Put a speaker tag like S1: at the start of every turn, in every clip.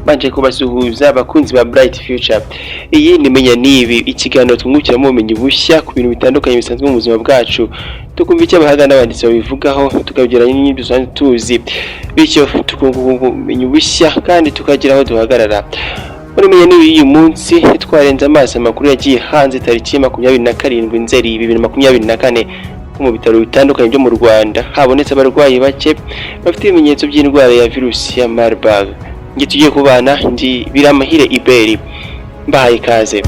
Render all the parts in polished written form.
S1: banje kubasuhuza abakunzi ba Bright Future. Iyi ni Menya nibi ikiganiro twungukira mu bumenyi bushya ku bintu bitandukanye bisanzwe mu buzima bwacu. Tukumva icyo abahaga n'abanditsi babivugaho, tukabigeranya n'ibyo dusanzwe tuzi. Bityo tukunguka ubumenyi bushya kandi tukagira aho duhagarara. Muri Menya nibi uyu munsi twarenze amaso amakuru yagiye hanze tariki 27 Nzeri 2024 mu bitaro bitandukanye byo mu Rwanda habonetse abarwayi bake bafite ibimenyetso by'indwara ya virusi ya Marburg. Ngi tugiye kubana ndi Biramahire Iberi mbahaye kaze.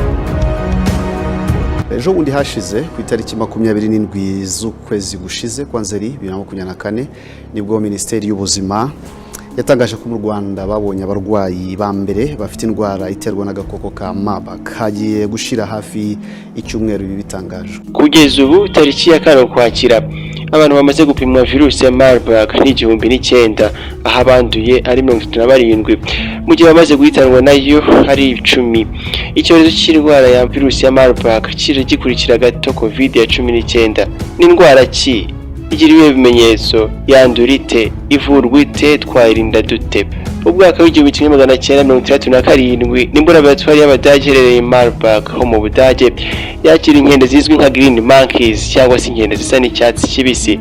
S2: Ejo bundi hashize ku itariki 27 z'ukwezi gushize kwa Nzeri 2024 nibwo Minisiteri y'Ubuzima yatangaje ko mu Rwanda babonye abarwayi ba mbere bafite indwara iterwa n'agakoko ka Marburg. Hagiye gushira hafi icyumweru ibi bitangajwe.
S1: Kugeza ubu tariki ya 5 Ukwakira abantu bamaze gupimwa virusi ya Marburg ni 1009, aho abanduye ari 37, mu gihe bamaze guhitanwa nayo hari 10. Icyorezo cy'indwara ya virusi ya Marburg kiri gikurikira gato COVID-19. N'indwara ki? Igira ibimenyetso, yandura ite, ivurwa ite, twayirinda dute? Ubwaka w'1967 nimbura abatwari y'Abadage herereye Marburg ho mu Budage yakira inkende zizwi nka green monkeys cyangwa se inkende zisa n'icyatsi kibisi.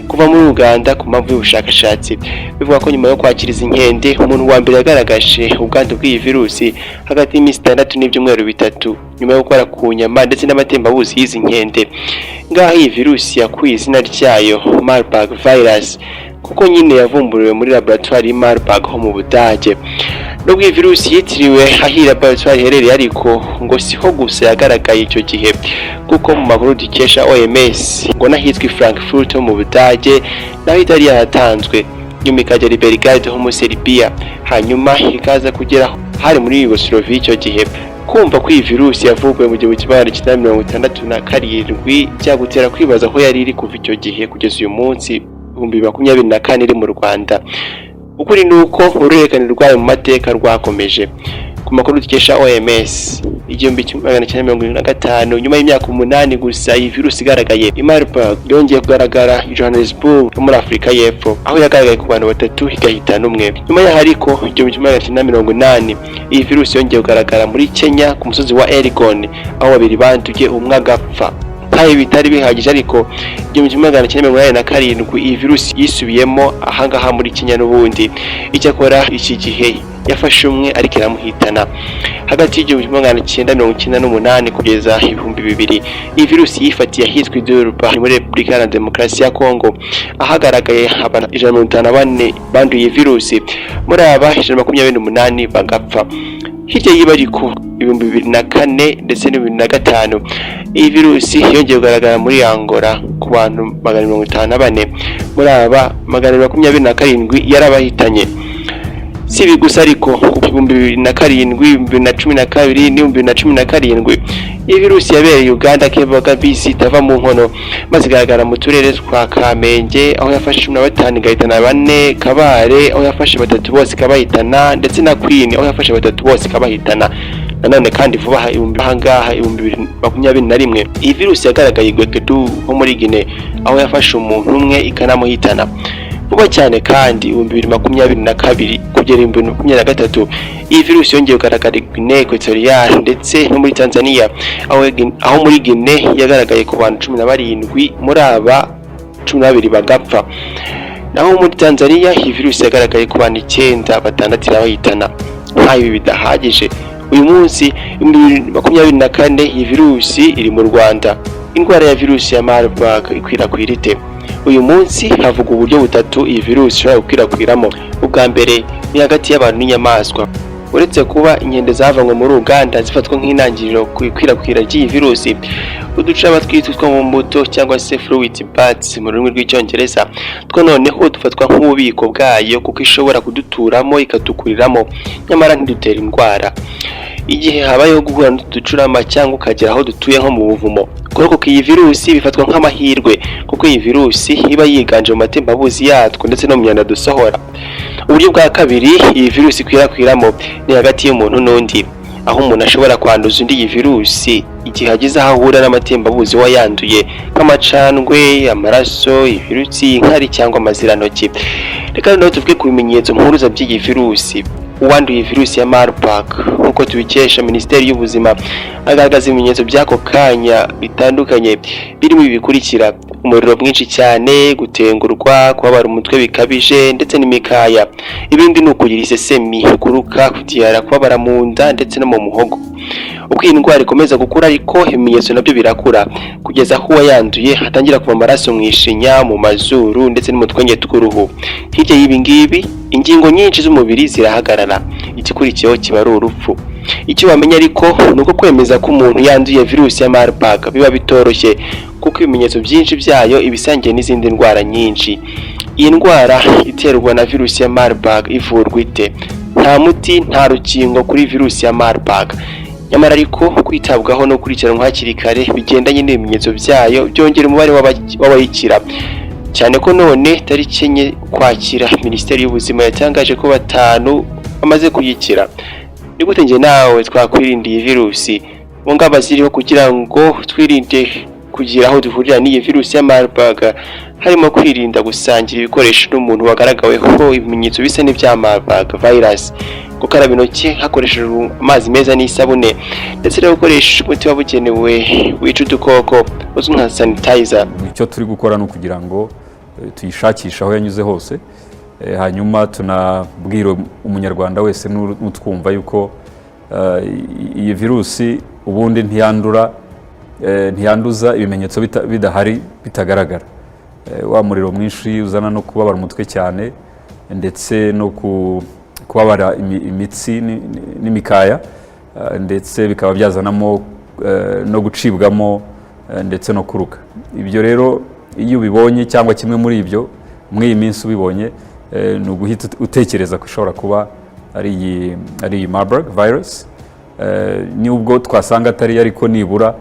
S1: Kuva muri Uganda ku mpamvu y'ubushakashatsi bivuga ko nyuma yo kwakiriza inkende umuntu wa mbere yagaragaje ubwandu bw'iyi virusi hagati y'imisi 6 n'ibyumweru 3 nyuma yo gukora ku nyama ndetse n'amatembabuzi y'izi nkende. Ngaho iyi virusi yakuye izina ryayo Marburg virus kuko nyine yavumburiwe muri laboratoire Marburg ho mu Budage. Nubwo iyi virusi yitiriwe ahi laboratoire herereye ariko ngo siho gusa yagaragaye icyo gihe kuko mu makuru dukesha OMS ngo nahitwa Frankfurt ho mu Budage naho itari yatanzwe nyuma ikajya Libergrad ho mu Serbia hanyuma ikaza kugera hari muri Yugoslavia icyo gihe. Kumva ko iyi virusi yavumbuwe mu 1967 cyagutera kwibaza ko yari iri kuva icyo gihe kugeza uyu munsi 2024 iri mu Rwanda. Ukuri nuko uruhererekane rwayo mu mateka rwakomeje. Ku makuru dukesha OMS 1975 nyuma y'imyaka 8 gusa iyi virusi igaragaye i Marburg yongeye kugaragara i Johannesburg muri Afrika y'Epfo aho yagaragaye ku bantu 3 igahitana umwe. Nyuma ya hariko 1980 iyi virusi yongeye kugaragara muri Kenya ku musozi wa Elgon aho babiri banduye umwe agapfa. Hayi bitari bihagije ariko 1987 iyi virusi yisubiyemo ahangaha muri Kenya n'ubundi. Icyakora iki gihe yafashe umwe ariko iramuhitana. Hagati y'1998 kugeza 2000 iyi virusi yifatiye ahitwa Indwara muri Repubulika ya Demokarasi ya Kongo ahagaragaye abantu 154 banduye iyi virusi, muri aba 128 bagapfa. Hirya y'Ibariko 2004 ndetse n' 2005 iyi virusi yongeye kugaragara muri Angola ku bantu 154, muri aba 127 yarabahitanye. Sibi gusa ariko ku 2007 2012 2017 iyi virusi yabereye Uganda kebaga bisi tava mu nkono maze igaragara mu turere twa Kamenge aho yafashe 15 igahitana 4, Kabare aho yafashe 3 bose kabahitana ndetse na Queen aho yafashe 3 bose kabahitana. Nanone kandi vuba ahangaha 2021 iyi virusi yagaragaye Gwegedu ho muri Guinea aho yafashe umuntu umwe ikanamuhitana. Vuba cyane kandi 2022 kugera 2023 iyi virusi yongeye kugaragara Guinea Equatorial ndetse no muri Tanzania aho muri Guinea yagaragaye ku bantu 17, muri aba 12 bagapfa. Naho muri Tanzania iyi virusi yagaragaye ku bantu 9 batandatu bahitana. Ntayo bidahagije uyu munsi 2024 iyi virusi iri mu Rwanda. Indwara ya virusi ya Marburg ikwirakwira ite? Uyu munsi havuga uburyo butatu iyi virusi ishobora gukwirakwiramo. Ubwa mbere ni hagati y'abantu n'inyamaswa. Uretse kuba inkende zavanywe muri Uganda zifatwa nk'intangiriro ku ikwirakwira ry'iyi virusi, uducaba twitwa mu mbuto cyangwa se fruit bats mu rurimi rw'icyongereza two noneho dufatwa nk'ububiko bwayo kuko ishobora kuduturamo ikatukuriramo nyamara ntidutera indwara. Igihe habayeho guhura n'uducurama cyangwa ukagera aho dutuye nko mu buvumo, kuko iyi virusi bifatwa nk'amahirwe kuko iyi virusi iba yiganje mu matembabuzi yatwo ndetse no mu myanda dusohora. Uburyo bwa kabiri iyi virusi ikwirakwiramo ni hagati y'umuntu n'undi, aho umuntu ashobora kwanduza undi iyi virusi igihe ageze aho ahura n'amatembabuzi wayanduye nk'amacandwe, amaraso, ibirutsi, inkari cyangwa amazirantoki. Reka noneho tuvuge ku bimenyetso mpuruza by'iyi virusi. uwanduye virusi ya Marburg nkuko tubikesha Minisiteri y'Ubuzima agaragaza ibimenyetso by'ako kanya bitandukanye birimo ibikurikira: umuriro mwinshi cyane, gutengurwa, kubabara umutwe bikabije ndetse n'imikaya. Ibindi ni ukugira isesemi, kuruka, kutiyara, kubabara mu nda ndetse no mu muhogo. Uko iyi ndwara ikomeza gukura ariko ibimenyetso nabyo birakura kugeza aho uwayanduye hatangira kuva amaraso mu ishinya, mu mazuru ndetse no mu twenge tw'uruhu. Hirya y'ibi ngibi ingingo nyinshi z'umubiri zirahagarara, igikurikiyeho kiba ari urupfu. Icyo wamenya ariko ni uko kwemeza ko umuntu yanduye virusi ya Marburg biba bitoroshye kuko ibimenyetso byinshi byayo ibisangiye n'izindi ndwara nyinshi. Iyi ndwara iterwa na virusi ya Marburg ivurwa ite? Nta muti, nta rukingo kuri virusi ya Marburg. Nyamara ariko kwitabwaho no gukurikiranwa hakiri kare bigendanye n'ibimenyetso byayo byongera umubare w'abayikira. Cyane ko none tariki enye Ukwakira Minisiteri y'Ubuzima yatangaje ko 5 bamaze kuyikira. Ni gute nje nawe twakwirinda iyi virusi? Mu ngamba ziriho kugira ngo twirinde kugira aho duhurira n'iyi virusi ya Marburg harimo kwirinda gusangira ibikoresho n'umuntu wagaragaweho ibimenyetso bisa n'ibya Marburg virus, gukaraba intoki hakoreshejwe amazi meza n'isabune ndetse no gukoresha umuti wabugenewe wica udukoko uzwi nka sanitizer.
S3: Icyo turi gukora no kugira ngo tuyishakisha aho yanyuze hose, hanyuma tunabwira umunyarwanda wese n'utwumva yuko iyi virusi ubundi ntiyanduza ibimenyetso bidahari bitagaragara. Wa muriro mwinshi uzana no kubabara umutwe cyane ndetse no kubabara imitsi n'imikaya ndetse bikaba byazanamo no gucibwamo ndetse no kuruka. Ibyo rero iyo ubibonye cyangwa kimwe muri ibyo muri iyi minsi ubibonye ni uguhita utekereza ko ishobora kuba ari iyi Marburg virus. Nubwo twasanga atari ariko nibura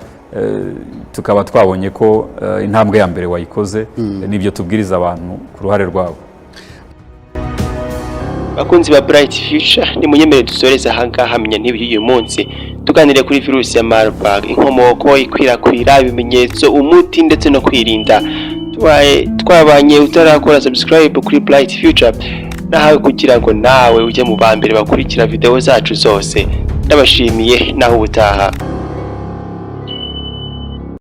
S3: tukaba twabonye ko intambwe ya mbere wayikoze n'ibyo tubwiriza abantu ku ruhare rwabo.
S1: Bakunzi ba Bright Future, ni munyemere dusoreza ahangaha Menya uyu munsi tuganire kuri virusi ya Marburg, inkomoko, ikwirakwira, ibimenyetso, umuti ndetse no kwirinda. Twabanye utarakora subscribe kuri Bright Future nahawe kugira ngo nawe ujye mu bambere bakurikira video zacu zose. Ndabashimiye naho ubutaha.